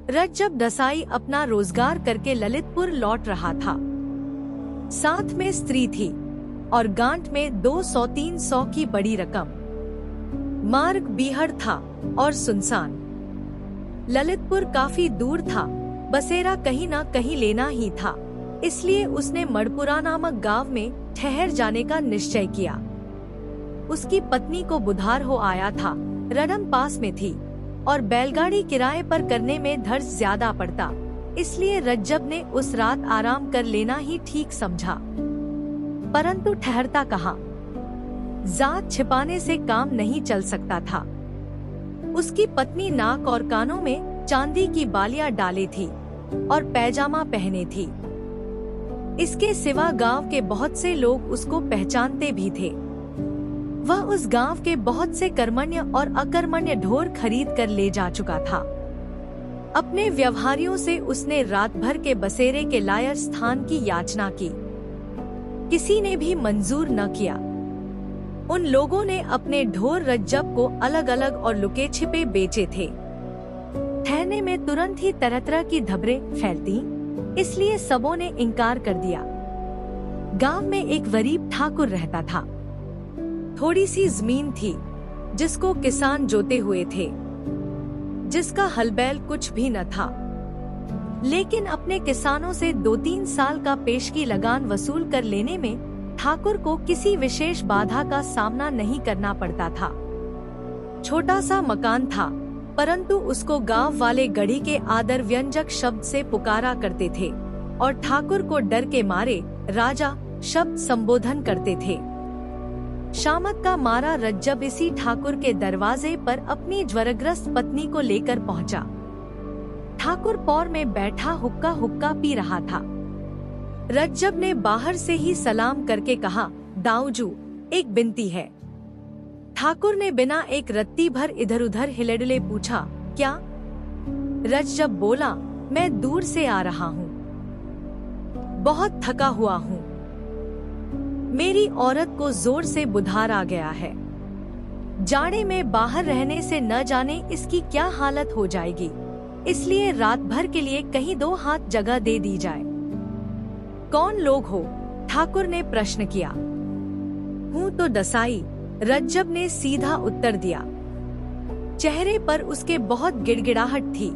रज्जब दसाई अपना रोजगार करके ललितपुर लौट रहा था। साथ में स्त्री थी और गांठ में 200-300 की बड़ी रकम। मार्ग बीहड़ था और सुनसान। ललितपुर काफी दूर था, बसेरा कहीं न कहीं लेना ही था। इसलिए उसने मड़पुरा नामक गांव में ठहर जाने का निश्चय किया। उसकी पत्नी को बुधार हो आया था, रडम पास में थी और बैलगाड़ी किराए पर करने में खर्च ज्यादा पड़ता। इसलिए रज्जब ने उस रात आराम कर लेना ही ठीक समझा। परंतु ठहरता कहाँ? जात छिपाने से काम नहीं चल सकता था। उसकी पत्नी नाक और कानों में चांदी की बालियां डाले थी और पैजामा पहने थी। इसके सिवा गांव के बहुत से लोग उसको पहचानते भी थे। वह उस गांव के बहुत से कर्मण्य और अकर्मण्य ढोर खरीद कर ले जा चुका था। अपने व्यवहारियों से उसने रात भर के बसेरे के लायक स्थान की याचना की। किसी ने भी मंजूर न किया। उन लोगों ने अपने ढोर रज्जब को अलग अलग और लुके छिपे बेचे थे। ठहरने में तुरंत ही तरह तरह की खबरें फैलती, इसलिए सबों ने इनकार कर दिया। गांव में एक गरीब ठाकुर रहता था। थोड़ी सी जमीन थी जिसको किसान जोते हुए थे, जिसका हल बैल कुछ भी न था। लेकिन अपने किसानों से 2-3 साल का पेशगी लगान वसूल कर लेने में ठाकुर को किसी विशेष बाधा का सामना नहीं करना पड़ता था। छोटा सा मकान था, परंतु उसको गांव वाले गढ़ी के आदर व्यंजक शब्द से पुकारा करते थे और ठाकुर को डर के मारे राजा शब्द संबोधन करते थे। शामत का मारा रज्जब इसी ठाकुर के दरवाजे पर अपनी ज्वरग्रस्त पत्नी को लेकर पहुंचा। ठाकुर पौर में बैठा हुक्का हुक्का पी रहा था। रज्जब ने बाहर से ही सलाम करके कहा, दाऊजू, एक बिनती है। ठाकुर ने बिना एक रत्ती भर इधर उधर हिलडुले पूछा, क्या? रज्जब बोला, मैं दूर से आ रहा हूँ, बहुत थका हुआ हूँ। मेरी औरत को जोर से बुधार आ गया है। जाड़े में बाहर रहने से न जाने इसकी क्या हालत हो जाएगी, इसलिए रात भर के लिए कहीं 2 हाथ जगह दे दी जाए। कौन लोग हो? ठाकुर ने प्रश्न किया। हूँ तो दसाई, रज्जब ने सीधा उत्तर दिया। चेहरे पर उसके बहुत गिड़गिड़ाहट थी।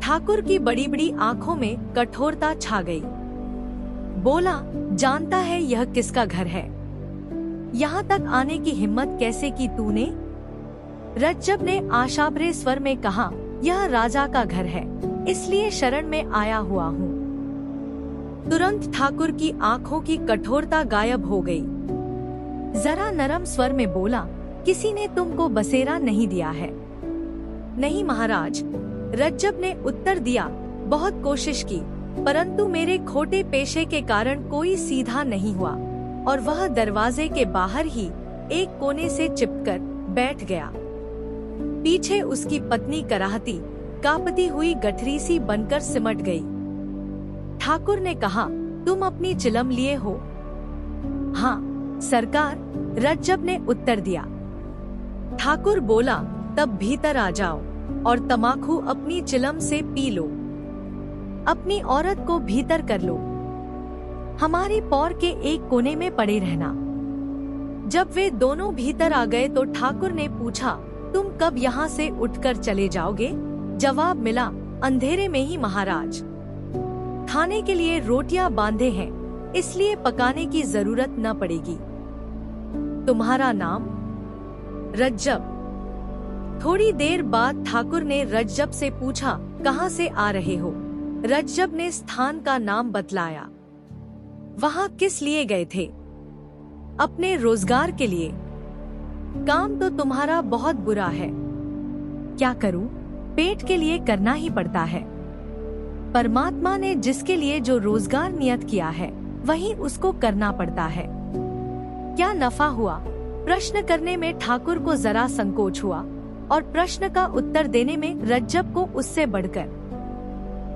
ठाकुर की बड़ी बड़ी आंखों में कठोरता छा गई। बोला, जानता है यह किसका घर है? यहाँ तक आने की हिम्मत कैसे की तूने? रज्जब ने आशाभरे स्वर में कहा, यह राजा का घर है, इसलिए शरण में आया हुआ हूँ। तुरंत ठाकुर की आंखों की कठोरता गायब हो गई। जरा नरम स्वर में बोला, किसी ने तुमको बसेरा नहीं दिया है? नहीं महाराज, रज्जब ने उत्तर दिया। बहुत कोशिश की, परंतु मेरे खोटे पेशे के कारण कोई सीधा नहीं हुआ और वह दरवाजे के बाहर ही एक कोने से चिपकर बैठ गया। पीछे उसकी पत्नी कराहती कांपती हुई गठरी सी बनकर सिमट गई। ठाकुर ने कहा, तुम अपनी चिलम लिए हो? हाँ सरकार, रज्जब ने उत्तर दिया। ठाकुर बोला, तब भीतर आ जाओ और तमाकू अपनी चिलम से पी लो। अपनी औरत को भीतर कर लो। हमारी पौर के एक कोने में पड़े रहना। जब वे दोनों भीतर आ गए तो ठाकुर ने पूछा, तुम कब यहाँ से उठकर चले जाओगे? जवाब मिला, अंधेरे में ही महाराज। खाने के लिए रोटियां बांधे हैं, इसलिए पकाने की जरूरत न पड़ेगी। तुम्हारा नाम? रज्जब। थोड़ी देर बाद ठाकुर ने रज्जब से पूछा, कहाँ से आ रहे हो? रज्जब ने स्थान का नाम बतलाया। वहाँ किस लिए गए थे? अपने रोजगार के लिए। काम तो तुम्हारा बहुत बुरा है। क्या करूं? पेट के लिए करना ही पड़ता है। परमात्मा ने जिसके लिए जो रोजगार नियत किया है वही उसको करना पड़ता है। क्या नफा हुआ? प्रश्न करने में ठाकुर को जरा संकोच हुआ और प्रश्न का उत्तर देने में रज्जब को उससे बढ़कर।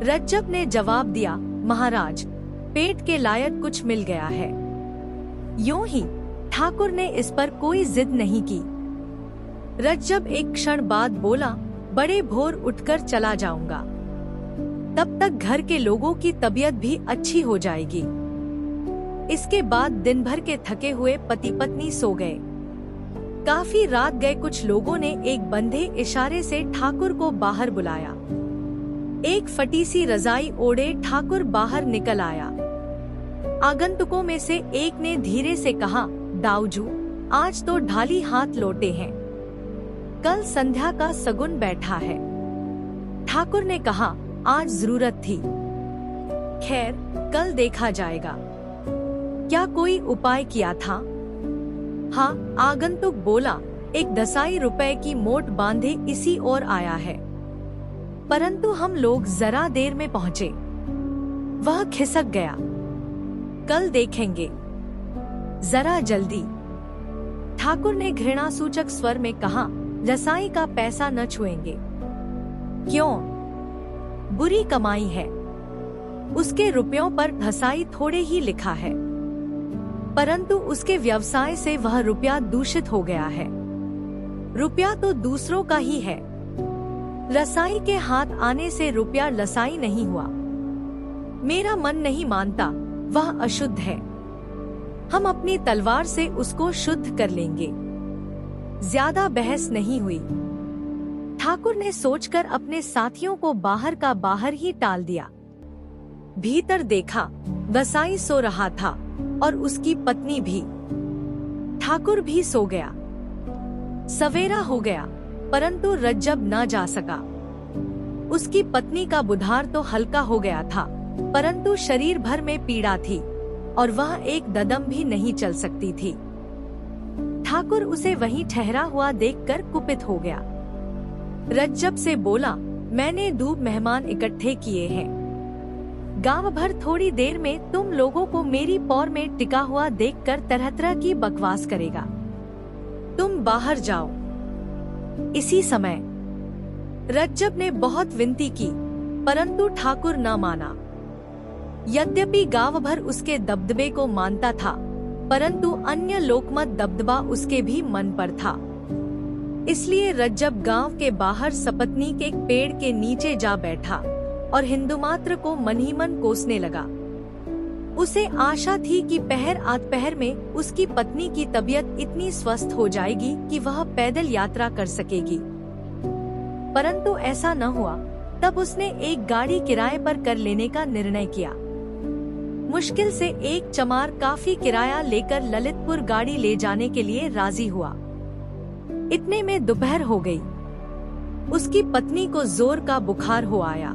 रज्जब ने जवाब दिया, महाराज, पेट के लायक कुछ मिल गया है। यूं ही ठाकुर ने इस पर कोई जिद नहीं की। रज्जब एक क्षण बाद बोला, बड़े भोर उठकर चला जाऊंगा। तब तक घर के लोगों की तबीयत भी अच्छी हो जाएगी। इसके बाद दिन भर के थके हुए पति पत्नी सो गए। काफी रात गए कुछ लोगों ने एक बंधे इशारे से ठाकुर को बाहर बुलाया। एक फटी सी रजाई ओढ़े ठाकुर बाहर निकल आया। आगंतुकों में से एक ने धीरे से कहा, दाऊजू, आज तो ढाली हाथ लौटे हैं। कल संध्या का सगुन बैठा है। ठाकुर ने कहा, आज जरूरत थी। खैर, कल देखा जाएगा। क्या कोई उपाय किया था? हाँ, आगंतुक बोला, एक 10 रुपए की मोट बांधे इसी ओर आया है। परंतु हम लोग जरा देर में पहुँचे। वह खिसक गया। कल देखेंगे, जरा जल्दी। ठाकुर ने घृणा सूचक स्वर में कहा, रसाई का पैसा न छुएंगे। क्यों? बुरी कमाई है। उसके रुपयों पर धसाई थोड़े ही लिखा है, परंतु उसके व्यवसाय से वह रुपया दूषित हो गया है। रुपया तो दूसरों का ही है। रसाई के हाथ आने से रुपया लसाई नहीं हुआ। मेरा मन नहीं मानता, वह अशुद्ध है। हम अपनी तलवार से उसको शुद्ध कर लेंगे। ज्यादा बहस नहीं हुई। ठाकुर ने सोचकर अपने साथियों को बाहर का बाहर ही टाल दिया। भीतर देखा, वसाई सो रहा था और उसकी पत्नी भी। ठाकुर भी सो गया। सवेरा हो गया, परंतु रज्जब न जा सका। उसकी पत्नी का बुधार तो हल्का हो गया था, परंतु शरीर भर में पीड़ा थी और वह एक ददम भी नहीं चल सकती थी। ठाकुर उसे वहीं ठहरा हुआ देखकर कुपित हो गया। रज्जब से बोला, मैंने दूब मेहमान इकट्ठे किए हैं। गांव भर थोड़ी देर में तुम लोगों को मेरी पौर में टिका हुआ देखकर तरह तरह की बकवास करेगा। तुम बाहर जाओ। इसी समय रज्जब ने बहुत विनती की, परंतु ठाकुर न माना। यद्यपि गांव भर उसके दबदबे को मानता था, परंतु अन्य लोकमत दबदबा उसके भी मन पर था। इसलिए रज्जब गांव के बाहर सपत्नी के एक पेड़ के नीचे जा बैठा और हिंदुमात्र को मन ही मन कोसने लगा। उसे आशा थी कि पहर आध पहर में उसकी पत्नी की तबीयत इतनी स्वस्थ हो जाएगी कि वह पैदल यात्रा कर सकेगी, परंतु ऐसा न हुआ। तब उसने एक गाड़ी किराए पर कर लेने का निर्णय किया। मुश्किल से एक चमार काफी किराया लेकर ललितपुर गाड़ी ले जाने के लिए राजी हुआ। इतने में दोपहर हो गई। उसकी पत्नी को जोर का बुखार हो आया।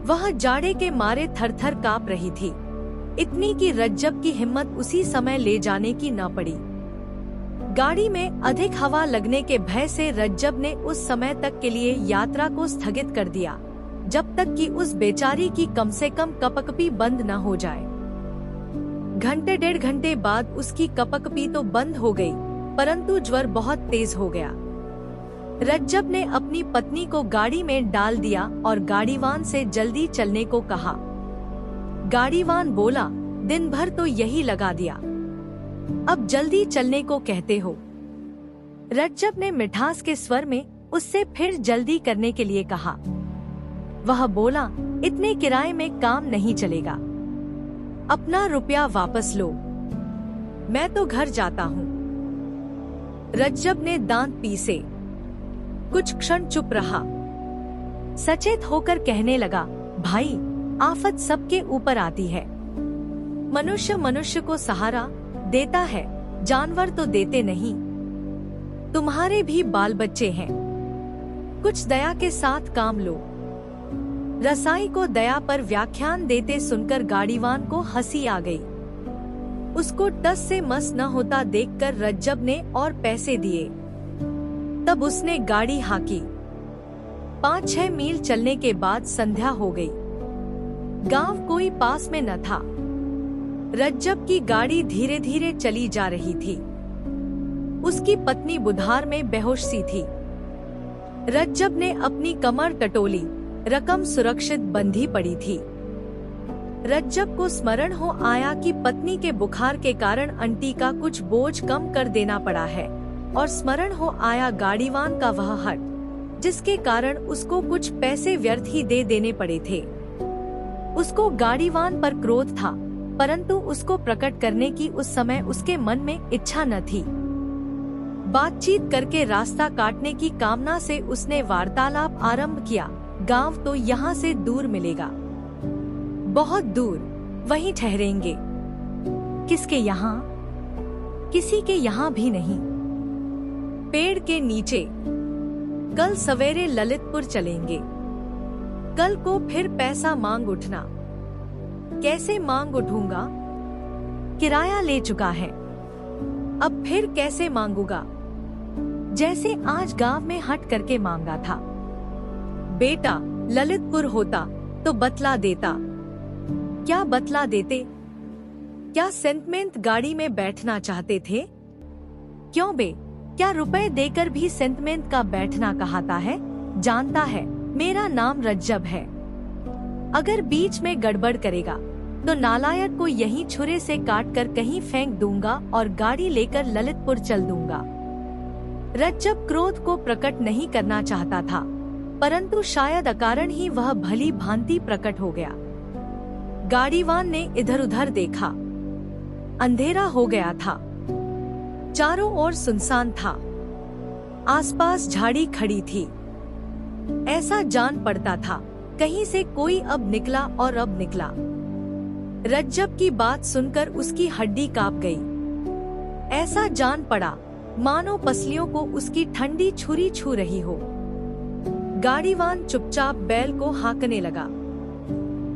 वह जाड़े के मारे थरथर कांप रही थी। इतनी कि रज्जब की हिम्मत उसी समय ले जाने की न पड़ी। गाड़ी में अधिक हवा लगने के भय से रज्जब ने उस समय तक के लिए यात्रा को स्थगित कर दिया, जब तक कि उस बेचारी की कम से कम कपकपी बंद न हो जाए। घंटे 1.5 घंटे बाद उसकी कपकपी तो बंद हो गई, परंतु ज्वर बहुत तेज हो गया। रज्जब ने अपनी पत्नी को गाड़ी में डाल दिया और गाड़ीवान से जल्दी चलने को कहा। गाड़ीवान बोला, दिन भर तो यही लगा दिया, अब जल्दी चलने को कहते हो। रज्जब ने मिठास के स्वर में उससे फिर जल्दी करने के लिए कहा। वह बोला, इतने किराए में काम नहीं चलेगा, अपना रुपया वापस लो, मैं तो घर जाता हूँ। रज्जब ने दांत पीसे, कुछ क्षण चुप रहा, सचेत होकर कहने लगा, भाई, आफत सबके ऊपर आती है। मनुष्य मनुष्य को सहारा देता है, जानवर तो देते नहीं। तुम्हारे भी बाल बच्चे हैं, कुछ दया के साथ काम लो। रसाई को दया पर व्याख्यान देते सुनकर गाड़ीवान को हंसी आ गई। उसको टस से मस न होता देखकर रज्जब ने और पैसे दिए। तब उसने गाड़ी हाकी। 5-6 मील चलने के बाद संध्या हो गई। गांव कोई पास में न था। रज्जब की गाड़ी धीरे धीरे चली जा रही थी। उसकी पत्नी बुधार में बेहोश सी थी। रज्जब ने अपनी कमर टटोली, रकम सुरक्षित बंधी पड़ी थी। रज्जब को स्मरण हो आया कि पत्नी के बुखार के कारण अंटी का कुछ बोझ कम कर देना पड़ा है, और स्मरण हो आया गाड़ीवान का वह हठ। जिसके कारण उसको कुछ पैसे व्यर्थ ही दे देने पड़े थे। उसको गाड़ीवान पर क्रोध था, परंतु उसको प्रकट करने की उस समय उसके मन में इच्छा न थी। बातचीत करके रास्ता काटने की कामना से उसने वार्तालाप आरंभ किया। गांव तो यहाँ से दूर मिलेगा, बहुत दूर, वहीं ठहरेंगे। किसके यहाँ? किसी के यहाँ भी नहीं। पेड़ के नीचे। कल सवेरे ललितपुर चलेंगे। कल को फिर पैसा मांग उठना। कैसे मांग उठूंगा? किराया ले चुका है, अब फिर कैसे मांगूंगा? जैसे आज गांव में हट करके मांगा था। बेटा, ललितपुर होता तो बतला देता। क्या बतला देते? क्या सेंटमेंट गाड़ी में बैठना चाहते थे? क्यों बे, क्या रुपए देकर भी सेंटमेंट का बैठना कहाता है? जानता है मेरा नाम रज्जब है। अगर बीच में गड़बड़ करेगा तो नालायक को यहीं छुरे से काट कर कहीं फेंक दूंगा और गाड़ी लेकर ललितपुर चल दूंगा। रज्जब क्रोध को प्रकट नहीं करना चाहता था, परंतु शायद अकारण ही वह भली भांति प्रकट हो गया। गाड़ीवान ने इधर उधर देखा। अंधेरा हो गया था, चारों ओर सुनसान था। आसपास झाड़ी खड़ी थी। ऐसा जान पड़ता था कहीं से कोई अब निकला और अब निकला। रज्जब की बात सुनकर उसकी हड्डी कांप गई। ऐसा जान पड़ा मानो पसलियों को उसकी ठंडी छुरी छू रही हो। गाड़ीवान चुपचाप बैल को हाँकने लगा।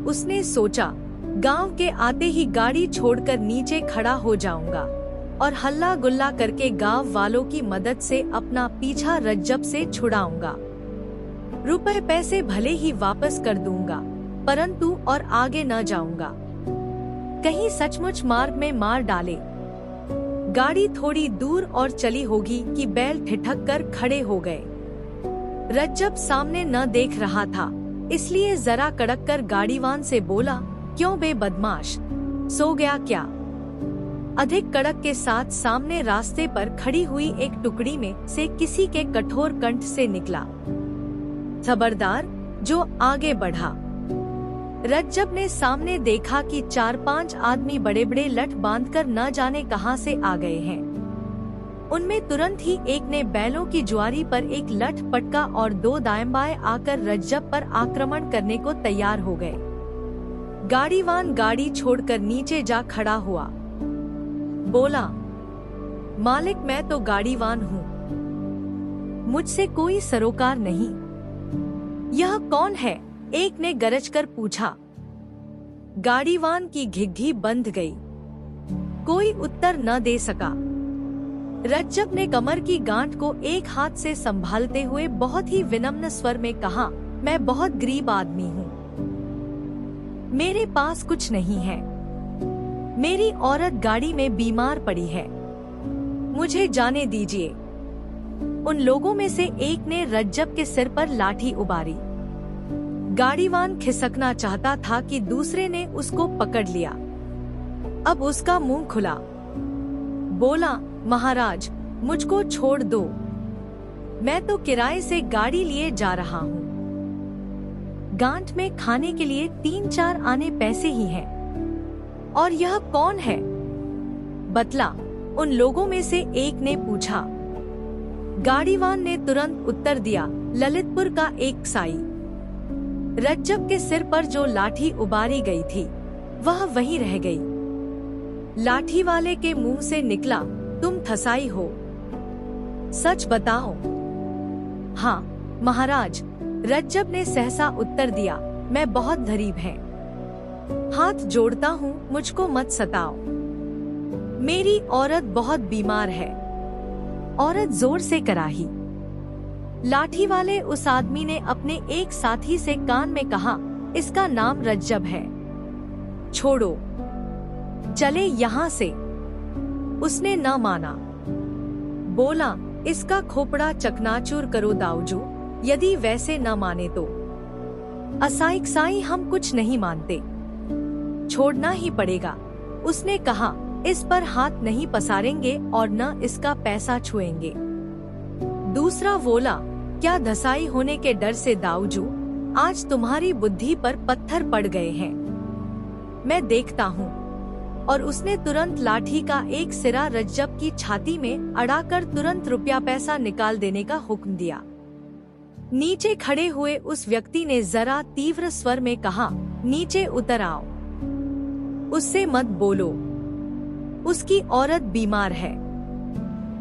उसने सोचा, गांव के आते ही गाड़ी छोड़कर नीचे खड़ा हो जाऊंगा और हल्ला गुल्ला करके गांव वालों की मदद से अपना पीछा रज्जब से छुड़ाऊंगा। रुपए पैसे भले ही वापस कर दूंगा, परंतु और आगे न जाऊंगा। कहीं सचमुच मार्ग में मार डाले। गाड़ी थोड़ी दूर और चली होगी कि बैल ठिठक कर खड़े हो गए। रज्जब सामने न देख रहा था, इसलिए जरा कड़क कर गाड़ीवान से बोला, क्यों बे बदमाश, सो गया क्या? अधिक कड़क के साथ सामने रास्ते पर खड़ी हुई एक टुकड़ी में से किसी के कठोर कंठ से निकला, खबरदार। जो आगे बढ़ा। रज्जब ने सामने देखा कि 4-5 आदमी बड़े बड़े लठ बांधकर न जाने कहां से आ गए हैं। उनमें तुरंत ही एक ने बैलों की जुआरी पर एक लठ पटका और 2 दाएं बाएं आकर रज्जब पर आक्रमण करने को तैयार हो गए। गाड़ीवान गाड़ी छोड़कर नीचे जा खड़ा हुआ। बोला, मालिक मैं तो गाड़ीवान हूँ, मुझसे कोई सरोकार नहीं। यह कौन है? एक ने गरज कर पूछा। गाड़ीवान की घिघी बंध गई। कोई उत्तर न दे सका। रज्जब ने कमर की गांठ को एक हाथ से संभालते हुए बहुत ही विनम्र स्वर में कहा, मैं बहुत गरीब आदमी हूँ, मेरे पास कुछ नहीं है। मेरी औरत गाड़ी में बीमार पड़ी है, मुझे जाने दीजिए। उन लोगों में से एक ने रज्जब के सिर पर लाठी उबारी। गाड़ीवान खिसकना चाहता था कि दूसरे ने उसको पकड़ लिया। अब उसका मुंह खुला। बोला, महाराज मुझको छोड़ दो, मैं तो किराए से गाड़ी लिए जा रहा हूँ। गांठ में खाने के लिए 3-4 आने पैसे ही हैं। और यह कौन है? बतला, उन लोगों में से एक ने पूछा। गाड़ीवान ने तुरंत उत्तर दिया, ललितपुर का एक साई। रज्जब के सिर पर जो लाठी उबारी गई थी वह वहीं रह गई। लाठी वाले के मुंह से निकला, तुम थसाई हो, सच बताओ। हाँ महाराज, रज्जब ने सहसा उत्तर दिया, मैं बहुत गरीब है, हाथ जोड़ता हूँ, मुझको मत सताओ। मेरी औरत बहुत बीमार है। औरत जोर से कराही। लाठी वाले उस आदमी ने अपने एक साथी से कान में कहा, इसका नाम रज्जब है, छोड़ो, चले यहाँ से। उसने न माना। बोला, इसका खोपड़ा चकनाचूर करो दाऊजू, यदि वैसे न माने तो। असाइक साई हम कुछ नहीं मानते, छोड़ना ही पड़ेगा। उसने कहा, इस पर हाथ नहीं पसारेंगे और न इसका पैसा छुएंगे। दूसरा बोला, क्या धसाई होने के डर से दाऊजू आज तुम्हारी बुद्धि पर पत्थर पड़ गए हैं? मैं देखता हूँ। और उसने तुरंत लाठी का एक सिरा रज्जब की छाती में अड़ाकर तुरंत रुपया पैसा निकाल देने का हुक्म दिया। नीचे खड़े हुए उस व्यक्ति ने जरा तीव्र स्वर में कहा, नीचे उतर आओ, उससे मत बोलो, उसकी औरत बीमार है।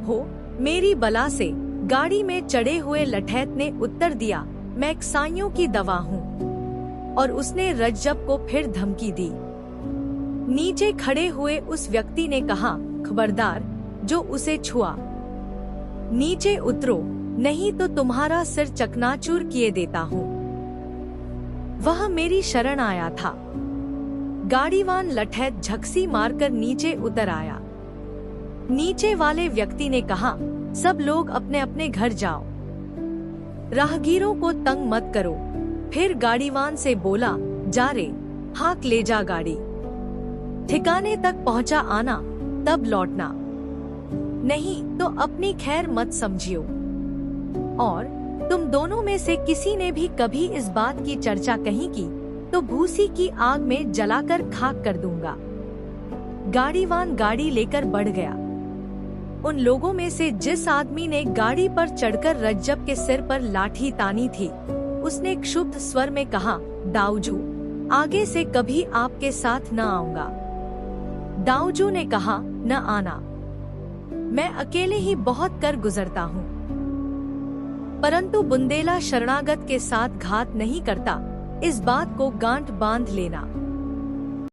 हो मेरी बला से, गाड़ी में चढ़े हुए लठैत ने उत्तर दिया, मैं कसाईयों की दवा हूँ। और उसने रज्जब को फिर धमकी दी। नीचे खड़े हुए उस व्यक्ति ने कहा, खबरदार जो उसे छुआ, नीचे उतरो, नहीं तो तुम्हारा सिर चकनाचूर किए देता हूँ। वह मेरी शरण आया था। गाड़ीवान लठैत झकसी मारकर नीचे उतर आया। नीचे वाले व्यक्ति ने कहा, सब लोग अपने अपने घर जाओ, राहगीरों को तंग मत करो। फिर गाड़ीवान से बोला, जा रे, हाँक ले जा गाड़ी, ठिकाने तक पहुंचा आना, तब लौटना, नहीं तो अपनी खैर मत समझियो। और तुम दोनों में से किसी ने भी कभी इस बात की चर्चा कही की तो भूसी की आग में जलाकर खाक कर दूंगा। गाड़ीवान गाड़ी लेकर बढ़ गया। उन लोगों में से जिस आदमी ने गाड़ी पर चढ़कर रज्जब के सिर पर लाठी तानी थी, उसने क्षुब्ध स्वर में कहा, दाऊजू, आगे से कभी आपके साथ न आऊंगा। दाऊजू ने कहा, न आना, मैं अकेले ही बहुत कर गुजरता हूँ। परंतु बुंदेला शरणागत के साथ घात नहीं करता, इस बात को गांठ बांध लेना।